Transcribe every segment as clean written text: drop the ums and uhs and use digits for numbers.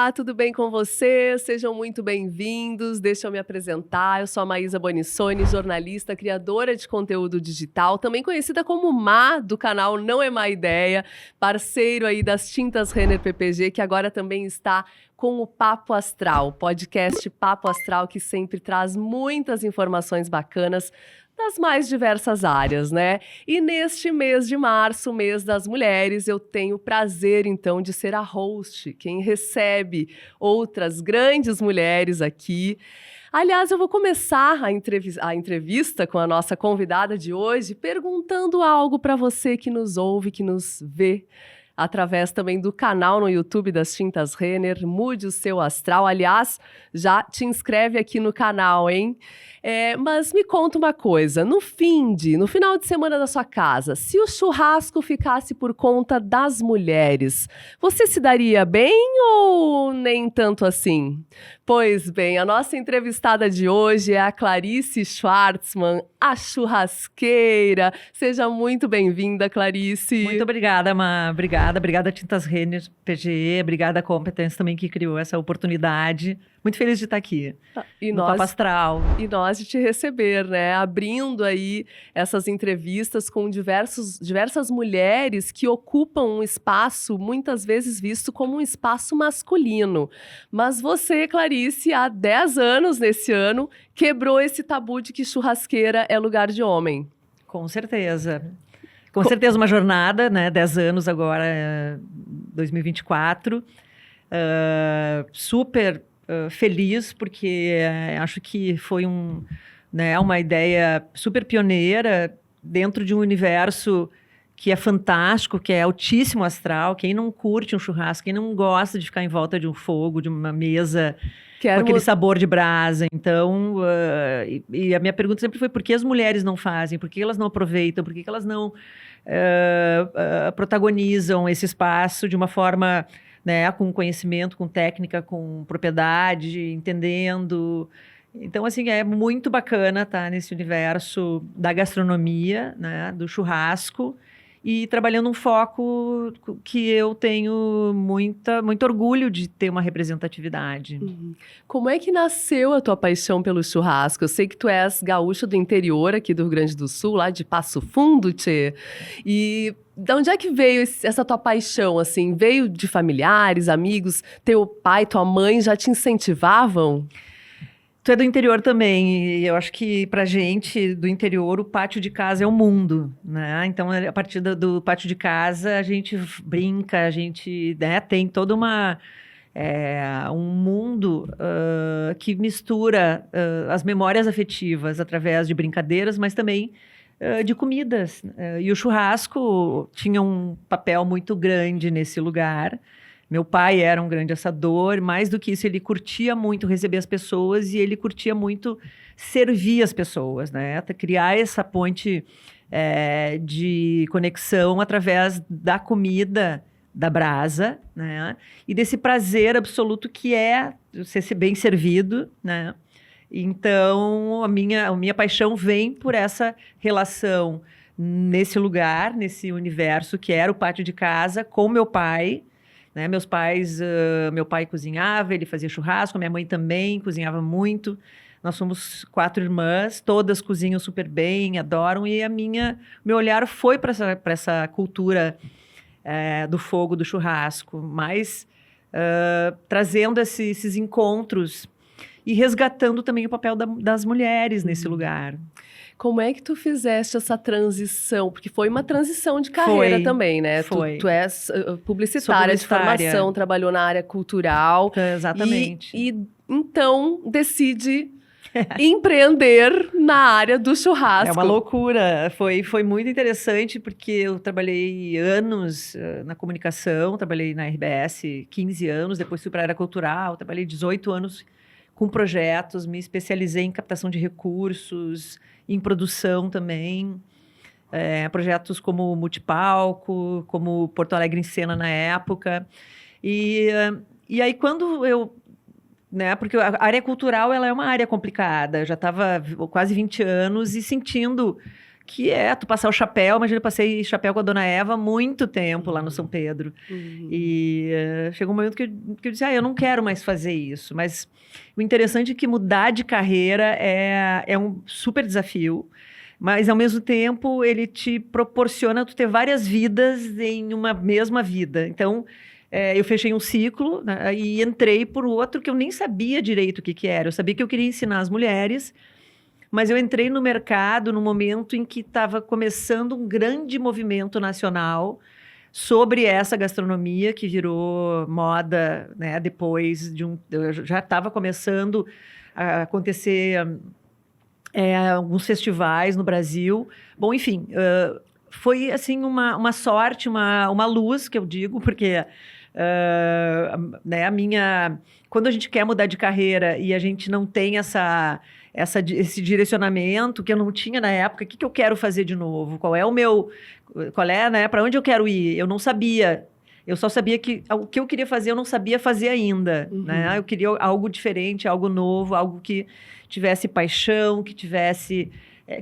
Olá, tudo bem com vocês? Sejam muito bem-vindos. Deixa eu me apresentar. Eu sou a Maísa Bonissoni, jornalista, criadora de conteúdo digital, também conhecida como Má, do canal Não É Má Ideia, parceiro aí das Tintas Renner PPG, que agora também está com o Papo Astral, podcast Papo Astral, que sempre traz muitas informações bacanas das mais diversas áreas, né? E neste mês de março, mês das mulheres, eu tenho o prazer, então, de ser a host, quem recebe outras grandes mulheres aqui. Aliás, eu vou começar a entrevista com a nossa convidada de hoje perguntando algo para você que nos ouve, que nos vê através também do canal no YouTube das Tintas Renner. Mude o seu astral. Aliás, já te inscreve aqui no canal, hein? Mas me conta uma coisa, no final de semana da sua casa, se o churrasco ficasse por conta das mulheres, você se daria bem ou nem tanto assim? Pois bem, a nossa entrevistada de hoje é a Clarice Schwartzman, a churrasqueira. Seja muito bem-vinda, Clarice. Muito obrigada, Ma. Obrigada Tintas Renner, PGE, obrigada a Competence também que criou essa oportunidade. Muito feliz de estar aqui, no Papo Astral. E nós de te receber, né? Abrindo aí essas entrevistas com diversas mulheres que ocupam um espaço, muitas vezes visto como um espaço masculino. Mas você, Clarice, há 10 anos nesse ano, quebrou esse tabu de que churrasqueira é lugar de homem. Com certeza. Com certeza uma jornada, né? 10 anos agora, 2024. Super feliz, porque acho que foi uma ideia super pioneira dentro de um universo que é fantástico, que é altíssimo astral. Quem não curte um churrasco, quem não gosta de ficar em volta de um fogo, de uma mesa com aquele sabor de brasa. Então, e a minha pergunta sempre foi por que as mulheres não fazem? Por que elas não aproveitam? Por que elas não protagonizam esse espaço de uma forma, né, com conhecimento, com técnica, com propriedade, entendendo? Então, assim, é muito bacana estar nesse universo da gastronomia, né, do churrasco, e trabalhando um foco que eu tenho muito orgulho de ter uma representatividade. Uhum. Como é que nasceu a tua paixão pelo churrasco? Eu sei que tu és gaúcha do interior aqui do Rio Grande do Sul, lá de Passo Fundo, tchê. E de onde é que veio essa tua paixão, assim? Veio de familiares, amigos? Teu pai, tua mãe já te incentivavam? Tu é do interior também, e eu acho que pra gente do interior o pátio de casa é o mundo, né? Então, a partir do pátio de casa a gente brinca, a gente, né, tem toda um mundo que mistura as memórias afetivas através de brincadeiras, mas também de comidas. E o churrasco tinha um papel muito grande nesse lugar. Meu pai era um grande assador, mais do que isso, ele curtia muito receber as pessoas e ele curtia muito servir as pessoas, né? Criar essa ponte de conexão através da comida, da brasa, né? E desse prazer absoluto que é você ser bem servido, né? Então, a minha paixão vem por essa relação nesse lugar, nesse universo que era o pátio de casa, com meu pai, né? Meu pai cozinhava, ele fazia churrasco, minha mãe também cozinhava muito. Nós somos 4 irmãs, todas cozinham super bem, adoram, e meu olhar foi para essa cultura do fogo, do churrasco, mas trazendo esses encontros e resgatando também o papel das mulheres nesse lugar. Como é que tu fizeste essa transição? Porque foi uma transição de carreira também, né? Foi. Tu és publicitária de formação, trabalhou na área cultural. Exatamente. E então decide empreender na área do churrasco. É uma loucura. Foi muito interessante porque eu trabalhei anos na comunicação, trabalhei na RBS 15 anos, depois fui para a área cultural, trabalhei 18 anos com projetos, me especializei em captação de recursos, em produção também, projetos como Multipalco, como Porto Alegre em Cena na época. E aí quando eu... Né, porque a área cultural ela é uma área complicada, eu já estava quase 20 anos e sentindo que é tu passar o chapéu. Imagina, eu passei chapéu com a Dona Eva há muito tempo lá no São Pedro. E chegou um momento que eu disse, eu não quero mais fazer isso. Mas o interessante é que mudar de carreira é um super desafio, mas ao mesmo tempo ele te proporciona tu ter várias vidas em uma mesma vida. Então, eu fechei um ciclo, né, e entrei por outro que eu nem sabia direito o que era. Eu sabia que eu queria ensinar as mulheres, mas eu entrei no mercado no momento em que estava começando um grande movimento nacional sobre essa gastronomia que virou moda, né, depois de já estava começando a acontecer alguns festivais no Brasil. Bom, enfim, foi assim uma sorte, uma luz, que eu digo, porque né, quando a gente quer mudar de carreira e a gente não tem esse direcionamento que eu não tinha na época, o que eu quero fazer de novo? Né, para onde eu quero ir? Eu não sabia. Eu só sabia que o que eu queria fazer, eu não sabia fazer ainda. Né? Eu queria algo diferente, algo novo, algo que tivesse paixão, que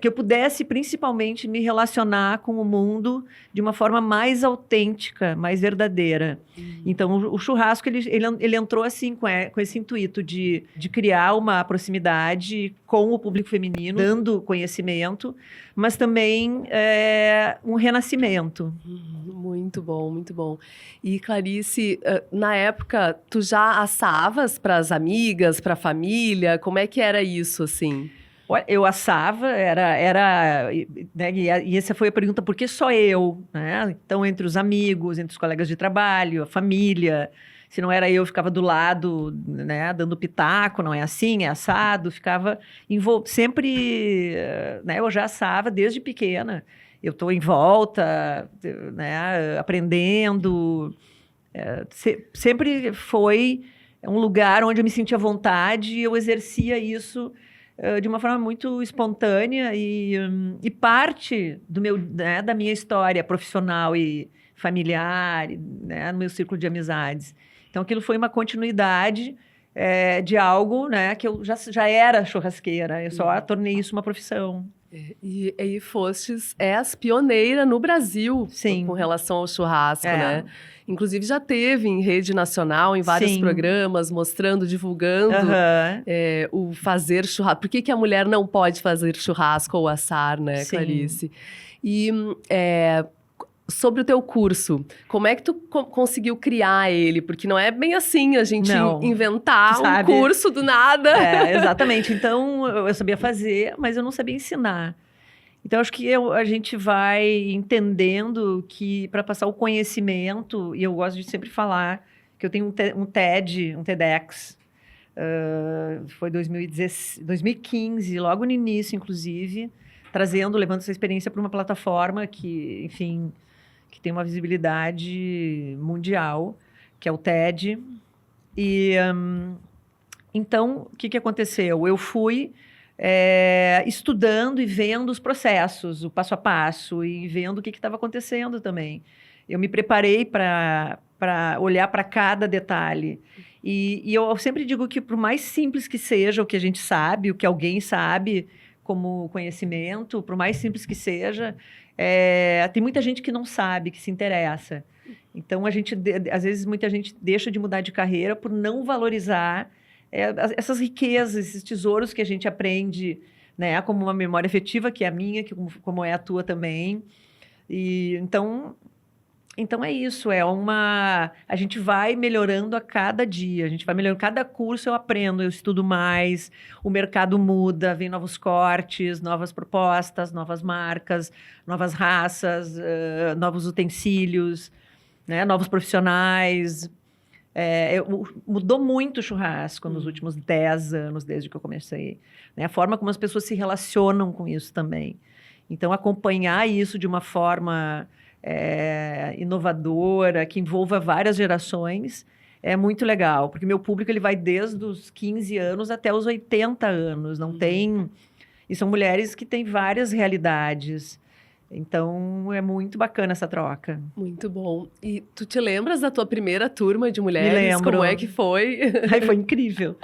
eu pudesse principalmente me relacionar com o mundo de uma forma mais autêntica, mais verdadeira. Então, o churrasco, ele entrou assim, com esse intuito de criar uma proximidade com o público feminino, dando conhecimento, mas também um renascimento. Muito bom, muito bom. E, Clarice, na época, tu já assavas para as amigas, para a família? Como é que era isso, assim? Eu assava, né, e essa foi a pergunta, por que só eu? Né? Então, entre os amigos, entre os colegas de trabalho, a família, se não era eu ficava do lado, né, dando pitaco, não é assim, é assado, ficava sempre, né, eu já assava desde pequena. Eu estou em volta, né, aprendendo, sempre foi um lugar onde eu me sentia à vontade e eu exercia isso de uma forma muito espontânea e parte né, da minha história profissional e familiar, né, no meu círculo de amizades. Então, aquilo foi uma continuidade de algo, né, que eu já era churrasqueira, eu só tornei isso uma profissão. E aí fostes as pioneira no Brasil. Sim. Com relação ao churrasco, né? Inclusive já teve em rede nacional, em vários programas, mostrando, divulgando o fazer churrasco. Por que a mulher não pode fazer churrasco ou assar, né, Clarice? E sobre o teu curso, como é que tu conseguiu criar ele? Porque não é bem assim a gente inventar um curso do nada. Exatamente. Então, eu sabia fazer, mas eu não sabia ensinar. Então, acho que a gente vai entendendo que para passar o conhecimento, e eu gosto de sempre falar que eu tenho um TEDx, foi 2015, logo no início, inclusive, levando essa experiência para uma plataforma que, enfim, que tem uma visibilidade mundial, que é o TED. E, então, o que aconteceu? Eu fui estudando e vendo os processos, o passo a passo, e vendo o que estava acontecendo também. Eu me preparei para olhar para cada detalhe. E eu sempre digo que, por mais simples que seja o que a gente sabe, o que alguém sabe como conhecimento, por mais simples que seja, tem muita gente que não sabe, que se interessa. Então, às vezes, muita gente deixa de mudar de carreira por não valorizar essas riquezas, esses tesouros que a gente aprende, né, como uma memória afetiva, que é a minha, como é a tua também. E então é isso, a gente vai melhorando a cada dia, a gente vai melhorando, cada curso eu aprendo, eu estudo mais, o mercado muda, vem novos cortes, novas propostas, novas marcas, novas raças, novos utensílios, né, novos profissionais. Mudou muito o churrasco nos últimos 10 anos, desde que eu comecei. Né? A forma como as pessoas se relacionam com isso também. Então, acompanhar isso de uma forma inovadora, que envolva várias gerações, é muito legal. Porque meu público ele vai desde os 15 anos até os 80 anos. Não tem... E são mulheres que têm várias realidades. Então, é muito bacana essa troca. Muito bom. E tu te lembras da tua primeira turma de mulheres? Me lembro. Como é que foi? Ai, foi incrível.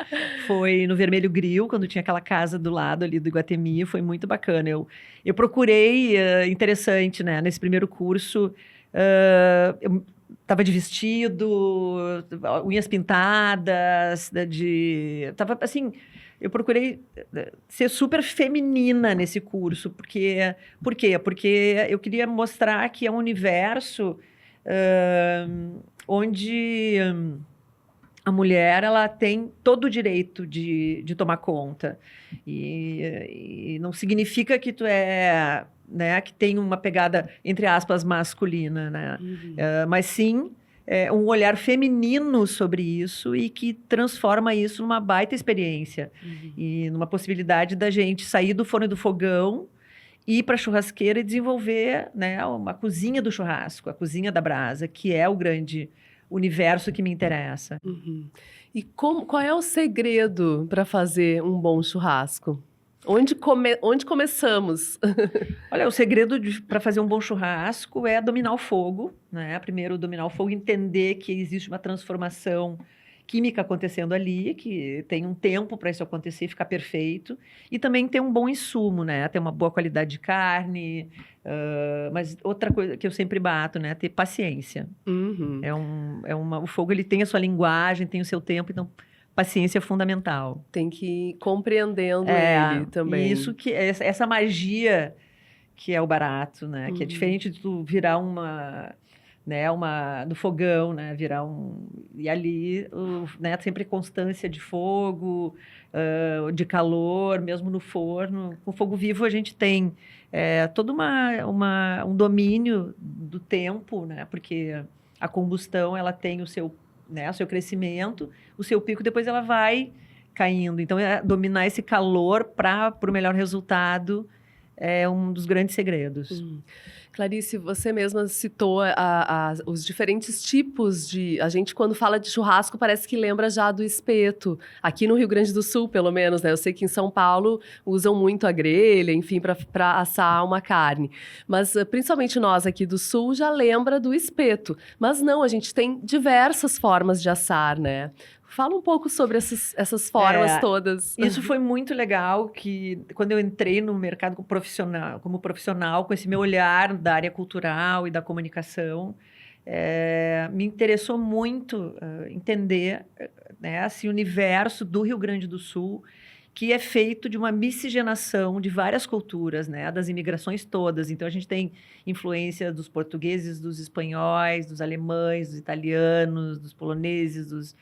Foi no Vermelho Grill, quando tinha aquela casa do lado ali do Iguatemi, foi muito bacana. Eu procurei, interessante, né? Nesse primeiro curso, eu tava de vestido, unhas pintadas, tava assim, eu procurei ser super feminina nesse curso, por quê? Porque eu queria mostrar que é um universo onde a mulher, ela tem todo o direito de tomar conta. E não significa que tu né, que tem uma pegada, entre aspas, masculina, né? Mas sim, um olhar feminino sobre isso e que transforma isso numa baita experiência. E numa possibilidade da gente sair do forno e do fogão, ir para a churrasqueira e desenvolver, né, uma cozinha do churrasco, a cozinha da brasa, que é o grande universo que me interessa. E qual é o segredo para fazer um bom churrasco? Onde começamos? Olha, o segredo para fazer um bom churrasco é dominar o fogo, né? Primeiro, dominar o fogo, entender que existe uma transformação química acontecendo ali, que tem um tempo para isso acontecer e ficar perfeito. E também ter um bom insumo, né? Ter uma boa qualidade de carne. Mas outra coisa que eu sempre bato, né? Ter paciência. O fogo, ele tem a sua linguagem, tem o seu tempo, então paciência é fundamental. Tem que ir compreendendo ele também. Isso que essa magia que é o barato, né? Que é diferente de tu virar do fogão, né? E ali, né? Sempre constância de fogo, de calor, mesmo no forno. Com fogo vivo a gente tem todo um domínio do tempo, né? Porque a combustão, ela tem o seu crescimento, o seu pico, depois ela vai caindo. Então, dominar esse calor para o melhor resultado é um dos grandes segredos. Clarice, você mesma citou os diferentes tipos de... A gente, quando fala de churrasco, parece que lembra já do espeto. Aqui no Rio Grande do Sul, pelo menos, né? Eu sei que em São Paulo usam muito a grelha, enfim, para assar uma carne. Mas, principalmente nós aqui do Sul, já lembra do espeto. Mas não, a gente tem diversas formas de assar, né? Fala um pouco sobre essas formas todas. Isso foi muito legal, que quando eu entrei no mercado como profissional, com esse meu olhar da área cultural e da comunicação, me interessou muito entender, né, esse universo do Rio Grande do Sul, que é feito de uma miscigenação de várias culturas, né, das imigrações todas. Então, a gente tem influência dos portugueses, dos espanhóis, dos alemães, dos italianos, dos poloneses,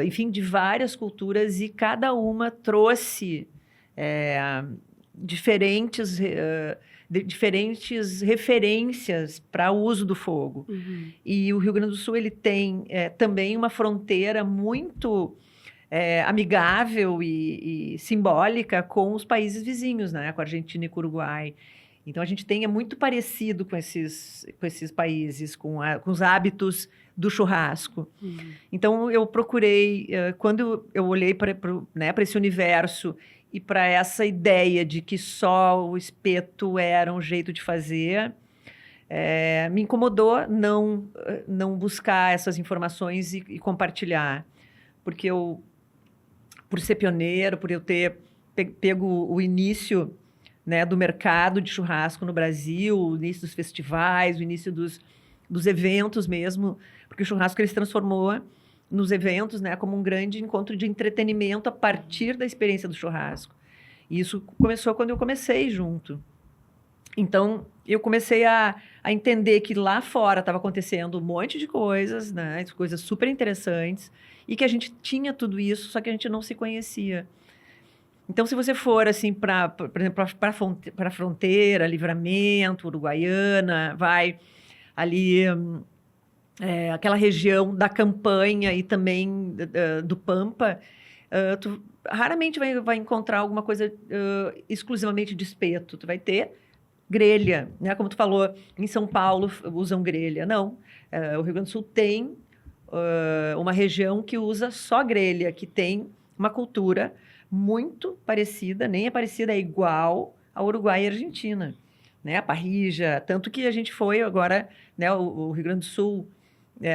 enfim, de várias culturas, e cada uma trouxe diferentes referências para o uso do fogo. E o Rio Grande do Sul, ele tem também uma fronteira muito amigável e simbólica com os países vizinhos, né? Com a Argentina e com o Uruguai. Então, a gente é muito parecido com esses países, com os hábitos do churrasco. Então, eu procurei, quando eu olhei para esse universo e para essa ideia de que só o espeto era um jeito de fazer, me incomodou não buscar essas informações e compartilhar. Porque por ser pioneiro, por eu ter pego o início, né, do mercado de churrasco no Brasil, o início dos festivais, o início dos eventos mesmo, porque o churrasco ele se transformou nos eventos, né, como um grande encontro de entretenimento a partir da experiência do churrasco. E isso começou quando eu comecei junto. Então, eu comecei a entender que lá fora estava acontecendo um monte de coisas, né, coisas super interessantes, e que a gente tinha tudo isso, só que a gente não se conhecia. Então, se você for, assim, por exemplo, para a fronteira, Livramento, Uruguaiana, vai ali, aquela região da Campanha e também do Pampa, tu raramente vai encontrar alguma coisa exclusivamente de espeto. Tu vai ter grelha, né? Como tu falou, em São Paulo usam grelha. Não, o Rio Grande do Sul tem uma região que usa só grelha, que tem uma cultura muito parecida, nem é parecida, é igual ao Uruguai e Argentina. né? A parrilla, tanto que a gente foi agora, né? O Rio Grande do Sul,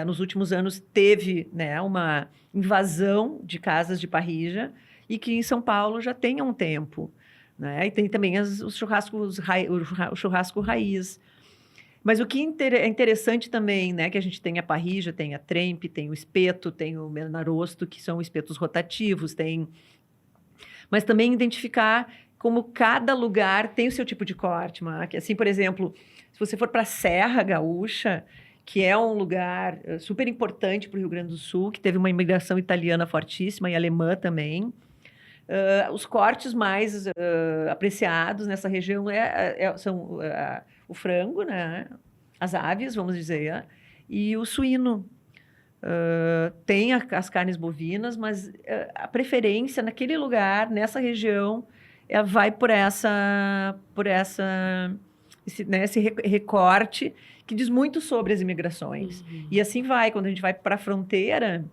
nos últimos anos, teve, né, uma invasão de casas de parrilla e que em São Paulo já tem há um tempo, né? E tem também os churrascos, o churrasco raiz. Mas o que é interessante também, né, que a gente tem a parrilla, tem a trempe, tem o espeto, tem o menarosto, que são espetos rotativos, mas também identificar como cada lugar tem o seu tipo de corte, Mac. Assim, por exemplo, se você for para a Serra Gaúcha, que é um lugar super importante para o Rio Grande do Sul, que teve uma imigração italiana fortíssima e alemã também. Os cortes mais apreciados nessa região são o frango, né? As aves, vamos dizer, e o suíno. Tem as carnes bovinas, mas a preferência naquele lugar, nessa região, vai por esse recorte que diz muito sobre as imigrações. Uhum. E assim vai, quando a gente vai para a fronteira,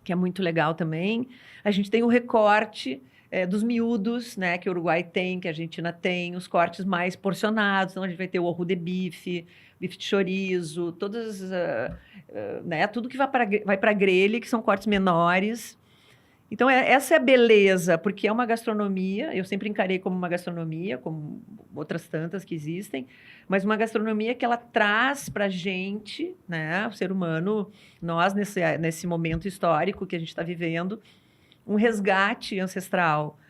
que é muito legal também, a gente tem o recorte dos miúdos, né, que o Uruguai tem, que a Argentina tem, os cortes mais porcionados, então a gente vai ter o ojo de bife de chorizo, todas, né, tudo que vai para grelha, que são cortes menores. Então, essa é a beleza, porque é uma gastronomia, eu sempre encarei como uma gastronomia, como outras tantas que existem, mas uma gastronomia que ela traz para a gente, né, o ser humano, nós, nesse momento histórico que a gente está vivendo, um resgate ancestral,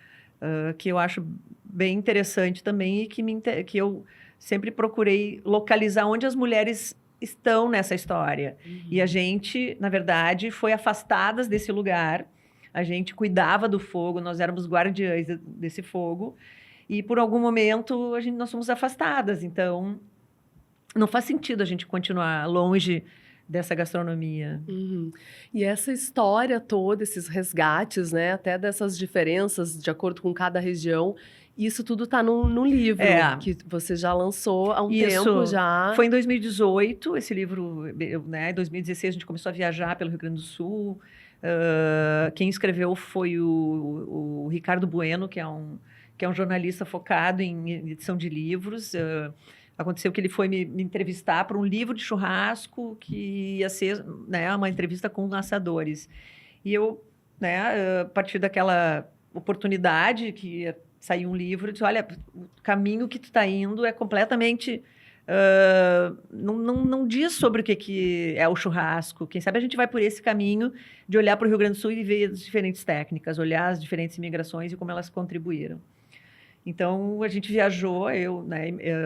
que eu acho bem interessante também e que eu sempre procurei localizar onde as mulheres estão nessa história. Uhum. E a gente, na verdade, foi afastadas desse lugar. A gente cuidava do fogo, nós éramos guardiães desse fogo, e por algum momento nós fomos afastadas. Então, não faz sentido a gente continuar longe dessa gastronomia. Uhum. E essa história toda, esses resgates, né, até dessas diferenças de acordo com cada região, isso tudo está num livro que você já lançou há um tempo já. Foi em 2018, esse livro, né? Em 2016 a gente começou a viajar pelo Rio Grande do Sul. Quem escreveu foi o Ricardo Bueno, que é um jornalista focado em edição de livros. Aconteceu que ele foi me entrevistar para um livro de churrasco que ia ser, né, uma entrevista com assadores. E eu, né, a partir daquela oportunidade que ia sair um livro, eu disse, olha, o caminho que tu está indo é completamente... não diz sobre o que é o churrasco. Quem sabe a gente vai por esse caminho de olhar para o Rio Grande do Sul e ver as diferentes técnicas, olhar as diferentes imigrações e como elas contribuíram. Então, a gente viajou,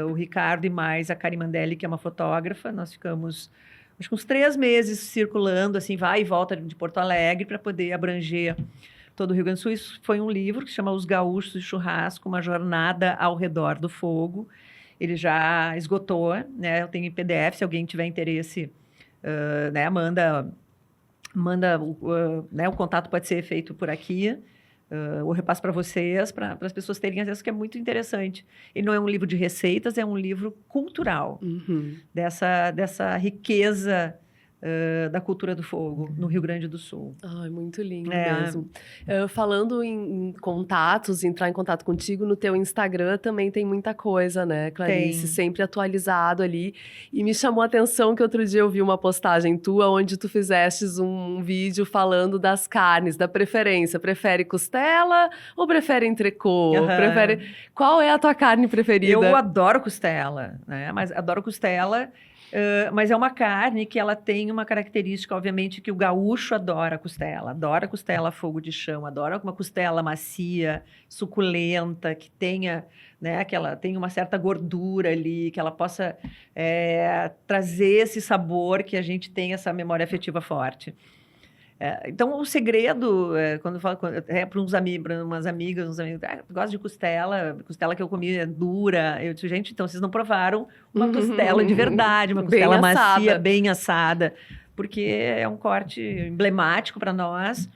o Ricardo e mais a Kari Mandelli, que é uma fotógrafa. Nós ficamos, acho que uns 3 meses circulando, assim, vai e volta de Porto Alegre para poder abranger todo o Rio Grande do Sul. Isso foi um livro que se chama Os Gaúchos de Churrasco, uma jornada ao redor do fogo. Ele já esgotou, né? Eu tenho em PDF, se alguém tiver interesse, né? Manda né? O contato pode ser feito por aqui. Eu repasso para vocês, para as pessoas terem acesso, que é muito interessante. Ele não é um livro de receitas, é um livro cultural, dessa riqueza da cultura do fogo no Rio Grande do Sul. Ai, muito lindo mesmo. Falando em contatos, entrar em contato contigo, no teu Instagram também tem muita coisa, né, Clarice? Tem. Sempre atualizado ali. E me chamou a atenção que outro dia eu vi uma postagem tua, onde tu fizestes um vídeo falando das carnes, da preferência. Prefere costela ou prefere entrecô? Qual é a tua carne preferida? Eu adoro costela, né? Mas adoro costela... mas é uma carne que ela tem uma característica, obviamente, que o gaúcho adora costela a fogo de chão, adora uma costela macia, suculenta, que tenha, né, que ela tenha uma certa gordura ali, que ela possa trazer esse sabor, que a gente tem essa memória afetiva forte. Então, o segredo, quando eu falo para umas amigas, uns amigos, gosto de costela que eu comi é dura. Eu disse, gente, então vocês não provaram uma costela de verdade, uma costela macia, bem assada, porque é um corte emblemático para nós.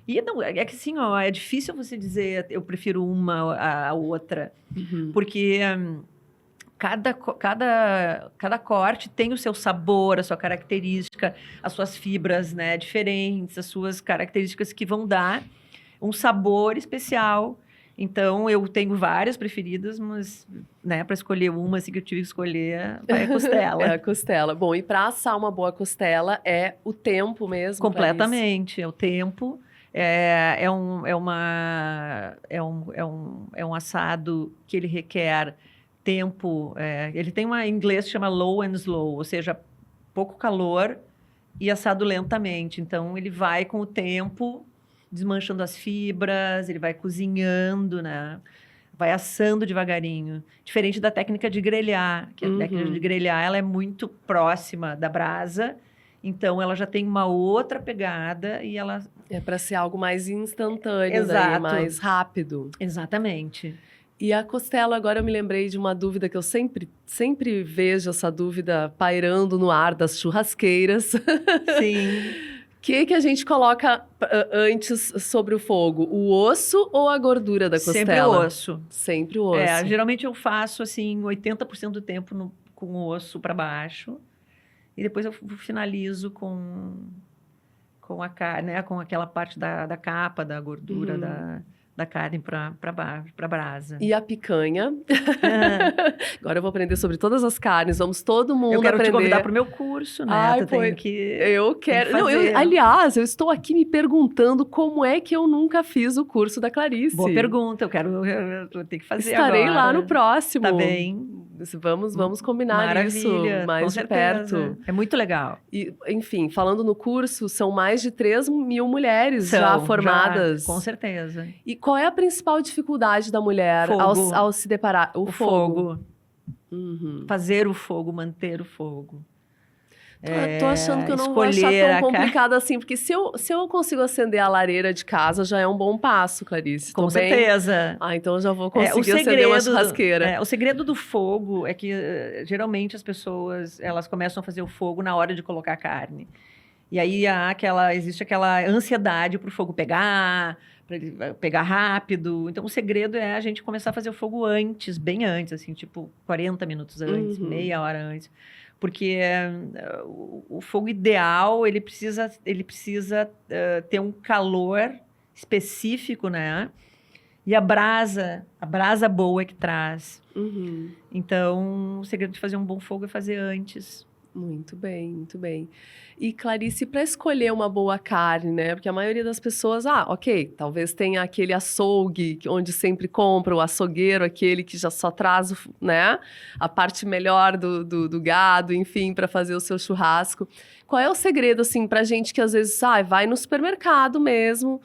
E não, é que assim, é difícil você dizer eu prefiro uma à outra, porque... Cada corte tem o seu sabor, a sua característica, as suas fibras, né, diferentes, as suas características que vão dar um sabor especial Então, eu tenho várias preferidas, mas, né, para escolher uma, assim, que eu tive que escolher, vai a costela. É a costela. Bom, e para assar uma boa costela é o tempo mesmo, Completamente, é o tempo. É um assado que ele requer tempo. Ele tem em inglês que chama low and slow, ou seja, pouco calor e assado lentamente. Então, ele vai com o tempo desmanchando as fibras, ele vai cozinhando, né? Vai assando devagarinho. Diferente da técnica de grelhar, que a técnica de grelhar ela é muito próxima da brasa, então ela já tem uma outra pegada e ela... É para ser algo mais instantâneo, Exato. Daí, mais rápido. Exatamente. E a costela, agora eu me lembrei de uma dúvida que eu sempre vejo essa dúvida pairando no ar das churrasqueiras. Sim. O que a gente coloca antes sobre o fogo? O osso ou a gordura da costela? Sempre o osso. Sempre o osso. Geralmente eu faço assim 80% do tempo com o osso para baixo e depois eu finalizo com a carne, né? Com aquela parte da capa, da gordura da carne para brasa. E a picanha? Agora eu vou aprender sobre todas as carnes. Vamos todo mundo Eu quero aprender. te convidar para o meu curso, né? Ai, eu quero. Não, aliás, eu estou aqui me perguntando como é que eu nunca fiz o curso da Clarice. Boa pergunta. Eu tenho que fazer Estarei agora. lá no próximo. Tá bem. Vamos combinar Maravilha, isso mais de perto. É muito legal. E, enfim, falando no curso, são mais de 3.000 mulheres já formadas. Com certeza. E qual é a principal dificuldade da mulher ao se deparar? O fogo. Fazer o fogo, manter o fogo. Tô achando que eu não vou achar tão complicado assim, porque se eu consigo acender a lareira de casa, já é um bom passo, Clarice. Com certeza. Então eu já vou conseguir acender uma churrasqueira. O segredo do fogo é que, geralmente, as pessoas elas começam a fazer o fogo na hora de colocar a carne. E aí existe aquela ansiedade para o fogo pegar, para ele pegar rápido. Então, o segredo é a gente começar a fazer o fogo antes, bem antes, assim, tipo 40 minutos antes, meia hora antes. Porque o fogo ideal, ele precisa ter um calor específico, né? E a brasa boa é que traz. Então, o segredo de fazer um bom fogo é fazer antes. Muito bem, muito bem. E, Clarice, para escolher uma boa carne, né? Porque a maioria das pessoas, ok, talvez tenha aquele açougue onde sempre compra, o açougueiro, aquele que já só traz, né, a parte melhor do gado, enfim, para fazer o seu churrasco. Qual é o segredo, assim, para gente que às vezes vai no supermercado mesmo?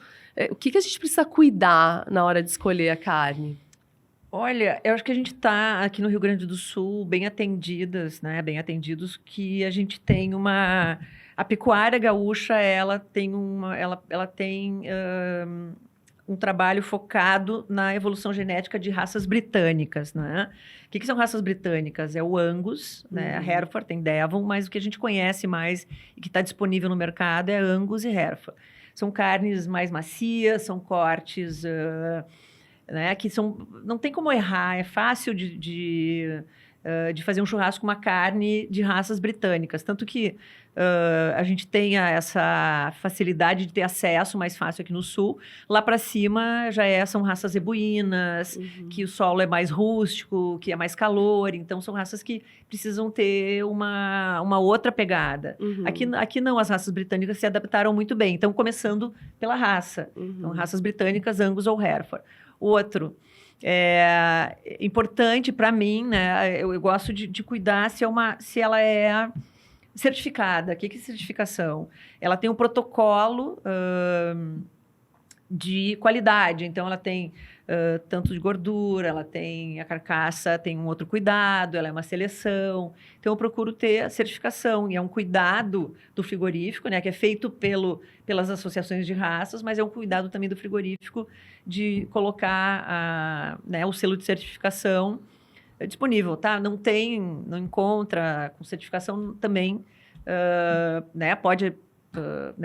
O que a gente precisa cuidar na hora de escolher a carne? Olha, eu acho que a gente está aqui no Rio Grande do Sul bem atendidas, né? Bem atendidos, que a gente tem a pecuária gaúcha, ela tem um trabalho focado na evolução genética de raças britânicas, né? O que são raças britânicas? É o Angus, né? A Hereford, tem Devon, mas o que a gente conhece mais e que está disponível no mercado é Angus e Hereford. São carnes mais macias, são cortes... né, que não tem como errar, é fácil de fazer um churrasco com uma carne de raças britânicas. Tanto que a gente tenha essa facilidade de ter acesso mais fácil aqui no sul. Lá para cima são raças zebuínas, que o solo é mais rústico, que é mais calor. Então, são raças que precisam ter uma outra pegada. Aqui não, as raças britânicas se adaptaram muito bem. Então, começando pela raça. Então, raças britânicas, Angus ou Hereford. Outro, importante para mim, né? Eu gosto de cuidar se ela é certificada. O que é certificação? Ela tem um protocolo de qualidade. Então, ela tem tanto de gordura, ela tem a carcaça, tem um outro cuidado, ela é uma seleção. Então, eu procuro ter a certificação. E é um cuidado do frigorífico, né? Que é feito pelas associações de raças, mas é um cuidado também do frigorífico de colocar o selo de certificação disponível, tá? Não encontra com certificação também, né? Pode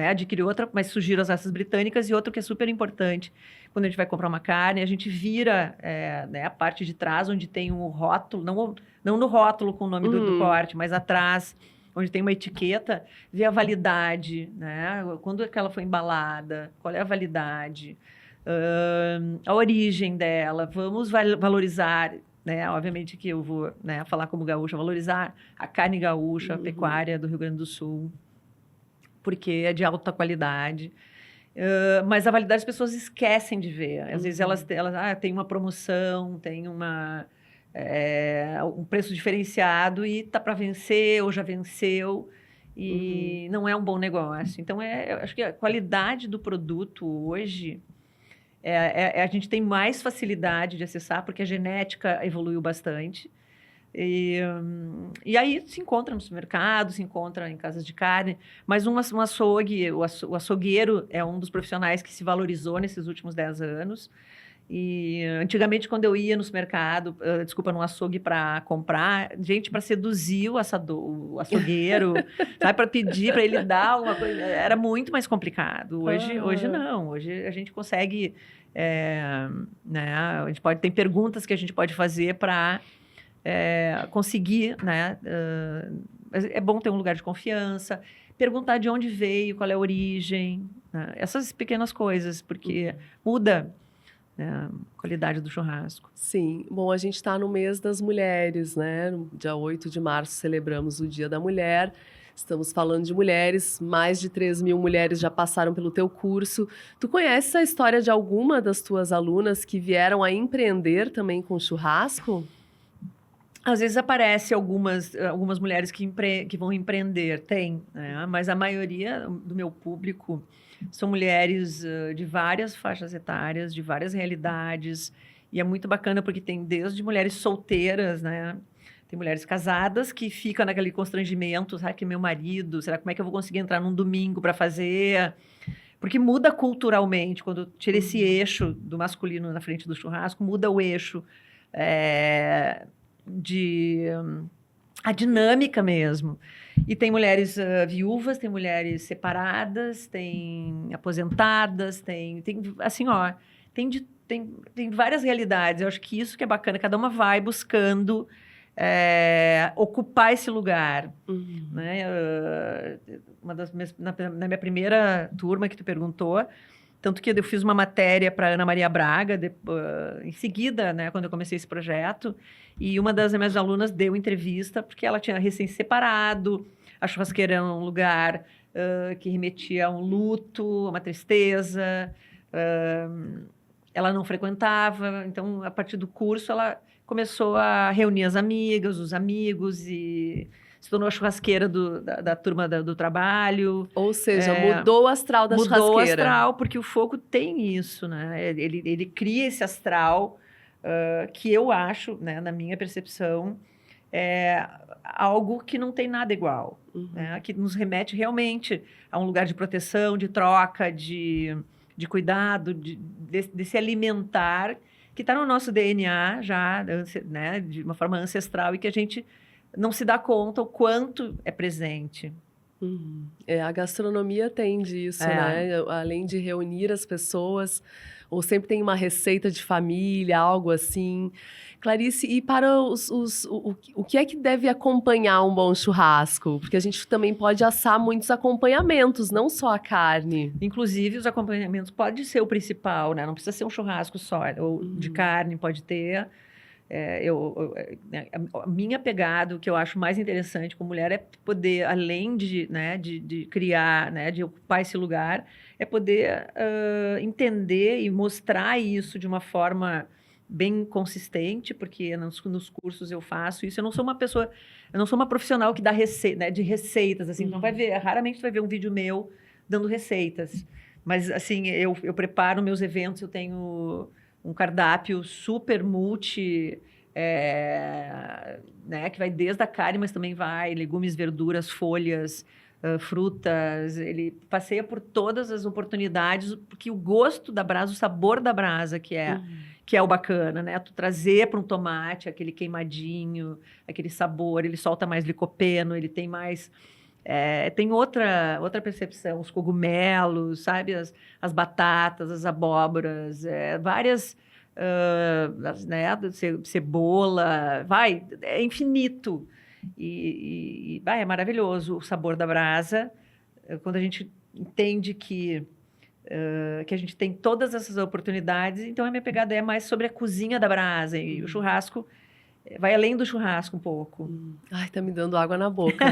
adquirir outra, mas sugiro as raças britânicas. E outro que é super importante, quando a gente vai comprar uma carne, a gente vira a parte de trás, onde tem um rótulo, não no rótulo com o nome do corte, mas atrás, onde tem uma etiqueta, ver a validade, né? Quando é que ela foi embalada, qual é a validade, a origem dela, vamos valorizar, né? Obviamente que eu vou, né, falar como gaúcha, valorizar a carne gaúcha, a pecuária do Rio Grande do Sul, porque é de alta qualidade. Mas a validade as pessoas esquecem de ver. Às vezes elas têm uma promoção, tem um preço diferenciado e tá para vencer ou já venceu e não é um bom negócio. Então, eu acho que a qualidade do produto hoje, a gente tem mais facilidade de acessar porque a genética evoluiu bastante. E aí se encontra no supermercado, se encontra em casas de carne, mas um açougue, o açougueiro é um dos profissionais que se valorizou nesses últimos 10 anos. E antigamente, quando eu ia no supermercado, num açougue para comprar, gente, para seduzir o açougueiro, sabe, para pedir para ele dar alguma coisa, era muito mais complicado. Hoje não, hoje a gente consegue, né, a gente tem perguntas que a gente pode fazer para conseguir, né? É bom ter um lugar de confiança, perguntar de onde veio, qual é a origem, né? Essas pequenas coisas, porque muda, né, a qualidade do churrasco. Sim. Bom, a gente está no mês das mulheres, né? No dia 8 de março celebramos o Dia da Mulher. Estamos falando de mulheres, mais de 3.000 mulheres já passaram pelo teu curso. Tu conhece a história de alguma das tuas alunas que vieram a empreender também com churrasco? Às vezes aparece algumas mulheres que vão empreender, né? Mas a maioria do meu público são mulheres de várias faixas etárias, de várias realidades, e é muito bacana porque tem desde mulheres solteiras, né? Tem mulheres casadas que ficam naquele constrangimento, será que meu marido, como é que eu vou conseguir entrar num domingo para fazer? Porque muda culturalmente, quando tira esse eixo do masculino na frente do churrasco, muda o eixo a dinâmica mesmo. E tem mulheres viúvas, tem mulheres separadas, tem aposentadas, tem assim, ó, tem várias realidades. Eu acho que isso que é bacana, cada uma vai buscando ocupar esse lugar. Né? Na minha primeira turma que tu perguntou, tanto que eu fiz uma matéria para Ana Maria Braga, em seguida, né, quando eu comecei esse projeto, e uma das minhas alunas deu entrevista, porque ela tinha recém-separado, a churrasqueira era um lugar que remetia a um luto, a uma tristeza, ela não frequentava, então, a partir do curso, ela começou a reunir as amigas, os amigos, e se tornou a churrasqueira da turma do trabalho. Ou seja, mudou o astral da churrasqueira. Mudou o astral, porque o fogo tem isso, né? Ele cria esse astral que eu acho, né, na minha percepção, algo que não tem nada igual. Né? Que nos remete realmente a um lugar de proteção, de troca, de cuidado, desse alimentar que está no nosso DNA já, né, de uma forma ancestral, e que a gente não se dá conta o quanto é presente. A gastronomia tem disso, né? Além de reunir as pessoas, ou sempre tem uma receita de família, algo assim. Clarice, e para o que é que deve acompanhar um bom churrasco? Porque a gente também pode assar muitos acompanhamentos, não só a carne. Inclusive, os acompanhamentos pode ser o principal, né? Não precisa ser um churrasco só, ou de carne pode ter. A minha pegada, o que eu acho mais interessante como mulher é poder, além de criar, né, de ocupar esse lugar, é poder entender e mostrar isso de uma forma bem consistente, porque nos cursos eu faço isso. Eu não sou uma profissional que dá né, de receitas, assim, não vai ver, raramente tu vai ver um vídeo meu dando receitas. Mas, assim, eu preparo meus eventos, eu tenho um cardápio super multi, né, que vai desde a carne, mas também vai legumes, verduras, folhas, frutas. Ele passeia por todas as oportunidades, porque o gosto da brasa, o sabor da brasa, que é o bacana, né? Tu trazer para um tomate aquele queimadinho, aquele sabor, ele solta mais licopeno, ele tem mais... tem outra percepção, os cogumelos, sabe? As batatas, as abóboras, várias, né? Cebola, é infinito. E é maravilhoso o sabor da brasa, quando a gente entende que que a gente tem todas essas oportunidades. Então, a minha pegada é mais sobre a cozinha da brasa. E o churrasco vai além do churrasco um pouco. Ai, tá me dando água na boca.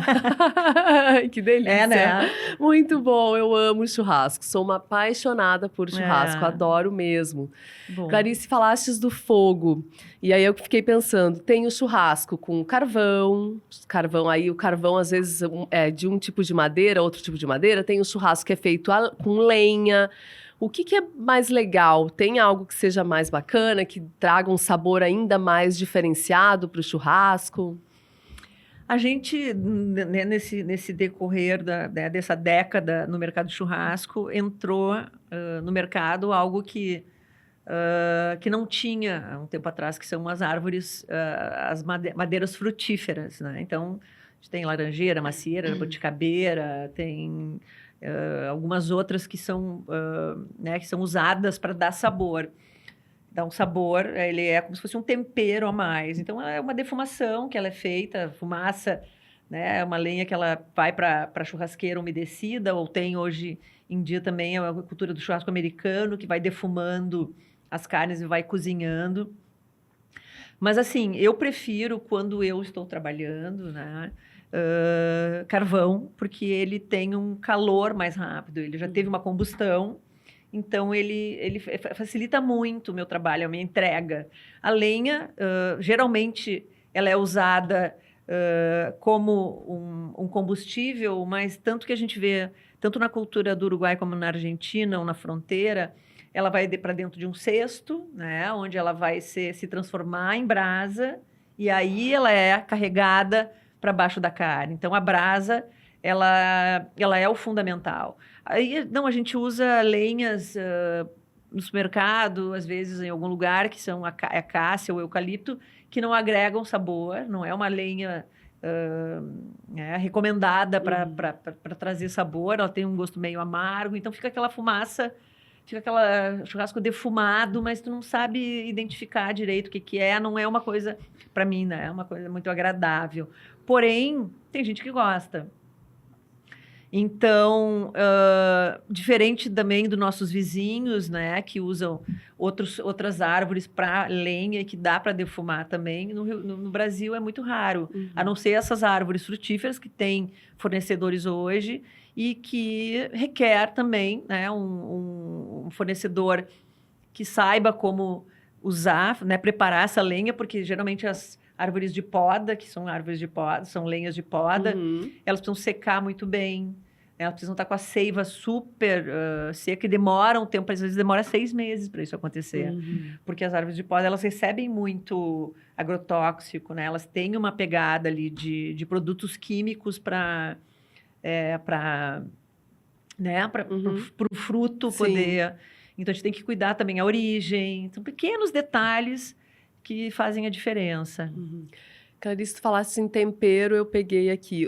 Que delícia. É, né? Muito bom, eu amo churrasco. Sou uma apaixonada por churrasco, adoro mesmo. Bom. Clarice, falastes do fogo. E aí eu fiquei pensando, tem o churrasco com carvão, aí o carvão às vezes é de um tipo de madeira, outro tipo de madeira. Tem o churrasco que é feito com lenha. O que é mais legal? Tem algo que seja mais bacana, que traga um sabor ainda mais diferenciado para o churrasco? A gente, né, nesse decorrer dessa década no mercado de churrasco, entrou no mercado algo que não tinha há um tempo atrás, que são as árvores, as madeiras frutíferas, né? Então, a gente tem laranjeira, macieira, buticabeira, tem algumas outras que são usadas para dar sabor. Dá um sabor, ele é como se fosse um tempero a mais. Então, é uma defumação que ela é feita, fumaça, né? É uma lenha que ela vai para a churrasqueira umedecida, ou tem hoje em dia também a cultura do churrasco americano, que vai defumando as carnes e vai cozinhando. Mas, assim, eu prefiro, quando eu estou trabalhando, né, carvão, porque ele tem um calor mais rápido, ele já teve uma combustão, então ele facilita muito o meu trabalho, a minha entrega. A lenha, geralmente, ela é usada como um combustível, mas tanto que a gente vê, tanto na cultura do Uruguai como na Argentina ou na fronteira, ela vai para dentro de um cesto, né, onde ela vai se transformar em brasa, e aí ela é carregada para baixo da carne. Então, a brasa, ela é o fundamental. Aí, não, a gente usa lenhas no supermercado, às vezes em algum lugar, que são a cássia ou eucalipto, que não agregam sabor, não é uma lenha recomendada para trazer sabor, ela tem um gosto meio amargo, então fica aquela fumaça, fica aquele churrasco defumado, mas tu não sabe identificar direito o que é, não é uma coisa, para mim, né, é uma coisa muito agradável. Porém, tem gente que gosta. Então, diferente também dos nossos vizinhos, né, que usam outras árvores para lenha, que dá para defumar também, no Brasil é muito raro, a não ser essas árvores frutíferas que tem fornecedores hoje e que requer também, né, um fornecedor que saiba como usar, né, preparar essa lenha, porque geralmente as árvores de poda, que são árvores de poda, são lenhas de poda, elas precisam secar muito bem, elas precisam estar com a seiva super seca e demora um tempo, às vezes demora 6 meses para isso acontecer, porque as árvores de poda, elas recebem muito agrotóxico, né? Elas têm uma pegada ali de produtos químicos para o fruto poder... Então, a gente tem que cuidar também a origem. São pequenos detalhes que fazem a diferença. Clarice, tu falaste em tempero, eu peguei aqui.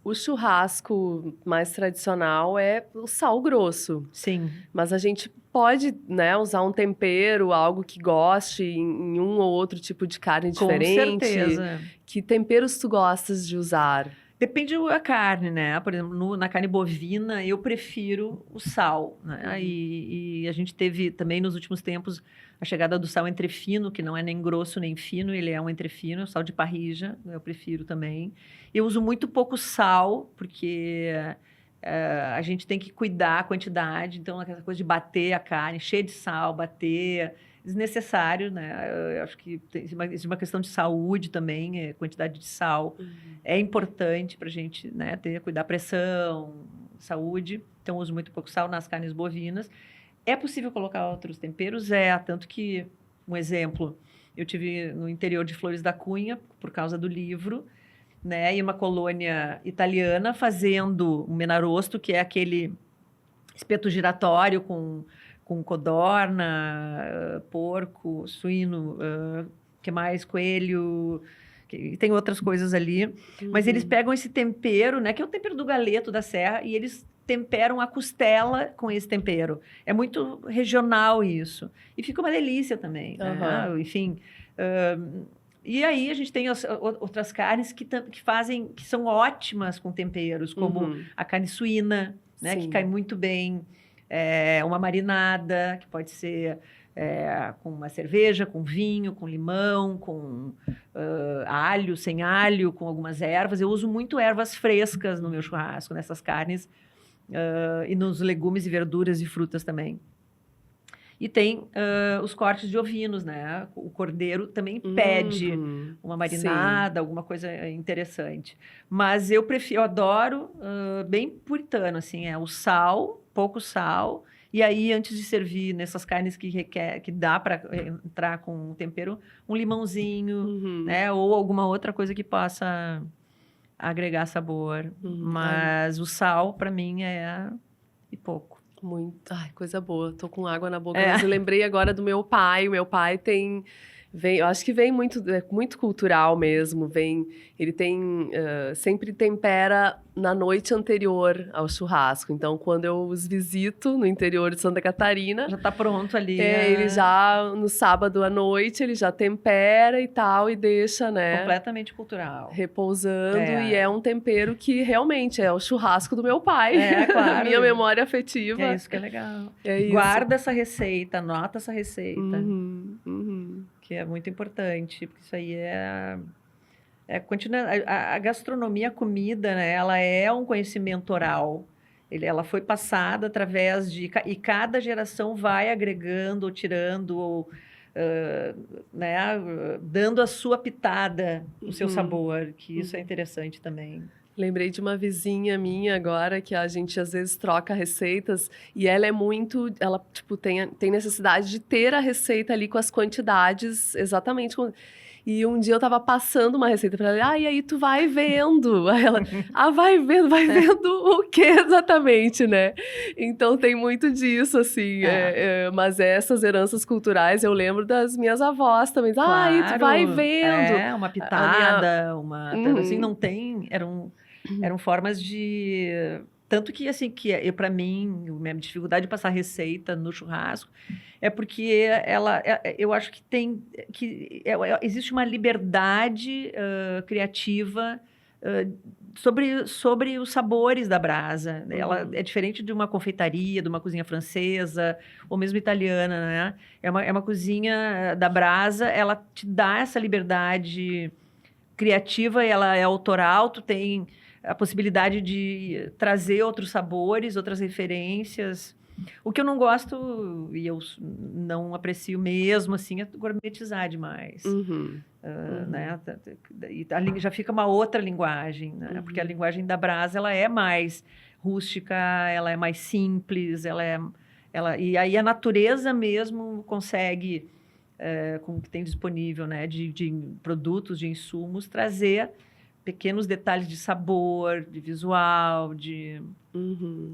O churrasco mais tradicional é o sal grosso. Sim. Mas a gente pode, né, usar um tempero, algo que goste em um ou outro tipo de carne diferente. Com certeza. Que temperos tu gostas de usar? Depende da carne, né? Por exemplo, na carne bovina, eu prefiro o sal, né? E a gente teve também, nos últimos tempos, a chegada do sal entrefino, que não é nem grosso nem fino, ele é um entrefino, o sal de parrilla, eu prefiro também. Eu uso muito pouco sal, porque a gente tem que cuidar a quantidade, então, aquela coisa de bater a carne, cheia de sal, bater... desnecessário, né? Eu acho que existe uma questão de saúde também, quantidade de sal é importante para a gente, né, cuidar da pressão, saúde. Então, uso muito pouco sal nas carnes bovinas. É possível colocar outros temperos? Tanto que, um exemplo, eu tive no interior de Flores da Cunha, por causa do livro, né, e uma colônia italiana fazendo um menarosto, que é aquele espeto giratório com codorna, porco, suíno, que mais? Coelho, tem outras coisas ali. Mas eles pegam esse tempero, né, que é o tempero do galeto da serra, e eles temperam a costela com esse tempero. É muito regional isso. E fica uma delícia também, né? Enfim... e aí a gente tem outras carnes que são ótimas com temperos, como a carne suína, né, que cai muito bem. uma marinada, que pode ser com uma cerveja, com vinho, com limão, com alho, sem alho, com algumas ervas. Eu uso muito ervas frescas no meu churrasco, nessas carnes, e nos legumes e verduras e frutas também. E tem os cortes de ovinos, né? O cordeiro também pede uma marinada, alguma coisa interessante. Mas eu adoro bem puritano, assim, o sal, pouco sal. E aí, antes de servir nessas carnes que dá para entrar com tempero, um limãozinho, né? Ou alguma outra coisa que possa agregar sabor. Mas o sal, para mim, e pouco. Muito. Ai, coisa boa. Tô com água na boca. Mas eu lembrei agora do meu pai. O meu pai eu acho que vem muito cultural mesmo. Ele sempre tempera na noite anterior ao churrasco. Então, quando eu os visito no interior de Santa Catarina... Já tá pronto ali. Ele já, no sábado à noite, ele já tempera e tal, e deixa, né? Completamente cultural. Repousando, e é um tempero que realmente é o churrasco do meu pai. Claro. A minha memória afetiva. É isso que é legal. Isso. Guarda essa receita, anota essa receita. Que é muito importante, porque isso aí a gastronomia, a comida, né? Ela é um conhecimento oral. Ela foi passada através e cada geração vai agregando, ou tirando, ou né? Dando a sua pitada, o seu sabor, que isso é interessante também. Lembrei de uma vizinha minha agora, que a gente às vezes troca receitas, e ela tipo, tem necessidade de ter a receita ali com as quantidades exatamente. E um dia eu tava passando uma receita para ela, e aí tu vai vendo. Aí ela, vai vendo o que exatamente, né? Então tem muito disso, assim. Mas essas heranças culturais, eu lembro das minhas avós também. Aí tu vai vendo. Uma pitada, assim, não tem... Eram formas de... Tanto que, assim, para mim, a minha dificuldade de passar receita no churrasco é porque eu acho que existe uma liberdade criativa sobre os sabores da brasa. Ela é diferente de uma confeitaria, de uma cozinha francesa, ou mesmo italiana, né? É uma cozinha da brasa, ela te dá essa liberdade criativa, ela é autoral, tu tem a possibilidade de trazer outros sabores, outras referências. O que eu não gosto, e eu não aprecio mesmo, assim, é gourmetizar demais. Né? E já fica uma outra linguagem, né? Porque a linguagem da brasa, ela é mais rústica, ela é mais simples, e aí a natureza mesmo consegue, com o que tem disponível, né? de produtos, de insumos, trazer pequenos detalhes de sabor, de visual,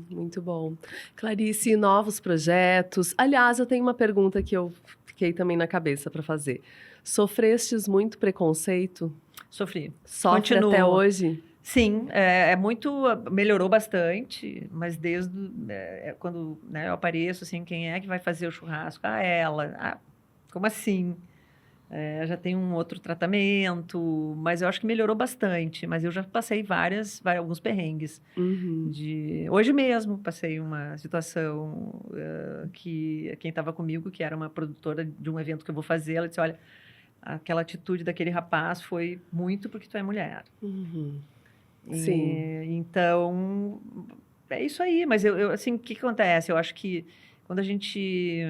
muito bom. Clarice, novos projetos. Aliás, eu tenho uma pergunta que eu fiquei também na cabeça para fazer. Sofrestes muito preconceito? Sofri. Sofre até hoje? Sim, melhorou bastante, mas desde quando, né, eu apareço, assim, quem é que vai fazer o churrasco? Ela. Como assim? Já tem um outro tratamento, mas eu acho que melhorou bastante. Mas eu já passei alguns perrengues. Hoje mesmo passei uma situação que quem estava comigo, que era uma produtora de um evento que eu vou fazer, ela disse, olha, aquela atitude daquele rapaz foi muito porque tu é mulher. Sim. Então, é isso aí. Mas assim, o que acontece? Eu acho que quando a gente...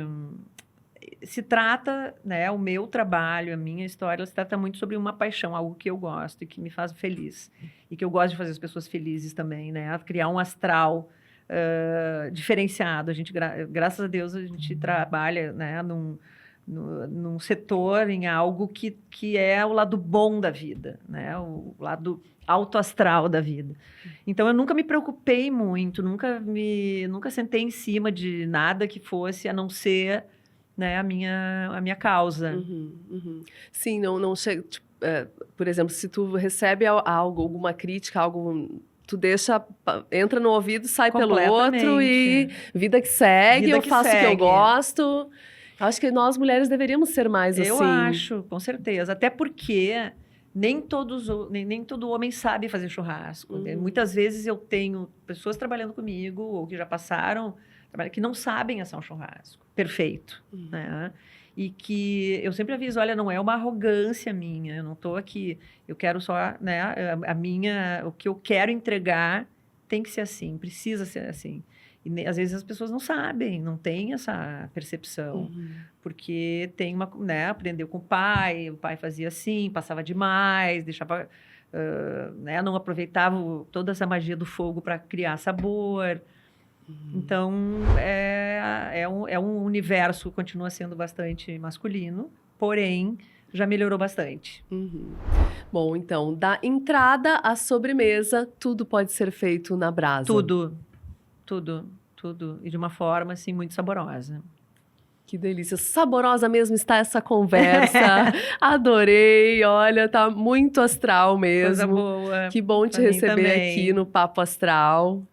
se trata, né, o meu trabalho, a minha história, ela se trata muito sobre uma paixão, algo que eu gosto e que me faz feliz. E que eu gosto de fazer as pessoas felizes também, né? Criar um astral diferenciado. A gente, graças a Deus, a gente trabalha, né, num setor, em algo que é o lado bom da vida, né? O lado alto astral da vida. Então, eu nunca me preocupei muito, nunca sentei em cima de nada que fosse a não ser... né, a minha causa. Sim, não chega... Tipo, por exemplo, se tu recebe alguma crítica, tu entra no ouvido, sai pelo outro e vida que segue, eu faço o que eu gosto. Acho que nós, mulheres, deveríamos ser mais assim. Eu acho, com certeza. Até porque nem todo homem sabe fazer churrasco. Muitas vezes eu tenho pessoas trabalhando comigo ou que já passaram que não sabem assar um churrasco perfeito, né? E que eu sempre aviso, olha, não é uma arrogância minha, eu não estou aqui, eu quero só, né, o que eu quero entregar tem que ser assim, precisa ser assim. E às vezes as pessoas não sabem, não têm essa percepção, porque tem né, aprendeu com o pai fazia assim, passava demais, deixava, né, não aproveitava toda essa magia do fogo para criar sabor. Então, é um universo que continua sendo bastante masculino, porém, já melhorou bastante. Bom, então, da entrada à sobremesa, tudo pode ser feito na brasa. Tudo. E de uma forma, assim, muito saborosa. Que delícia. Saborosa mesmo está essa conversa. Adorei. Olha, tá muito astral mesmo. Coisa boa. Que bom te receber aqui no Papo Astral.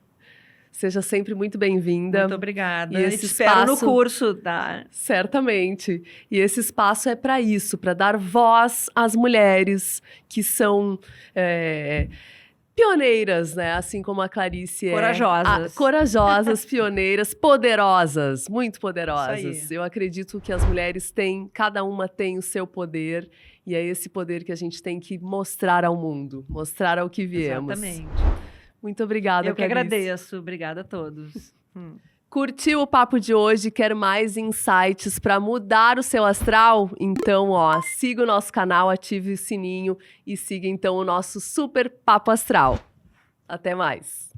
Seja sempre muito bem-vinda. Muito obrigada. E esse espero espaço, no curso, tá? Certamente. E esse espaço é para isso, para dar voz às mulheres que são pioneiras, né? Assim como a Clarice Corajosas. Corajosas, pioneiras, poderosas, muito poderosas. Isso aí. Eu acredito que as mulheres têm, cada uma tem o seu poder, e é esse poder que a gente tem que mostrar ao mundo, mostrar ao que viemos. Exatamente. Muito obrigada, Eu que Clarice. agradeço. Obrigada a todos. Curtiu o papo de hoje? Quer mais insights para mudar o seu astral? Então, siga o nosso canal, ative o sininho e siga então o nosso super Papo Astral. Até mais!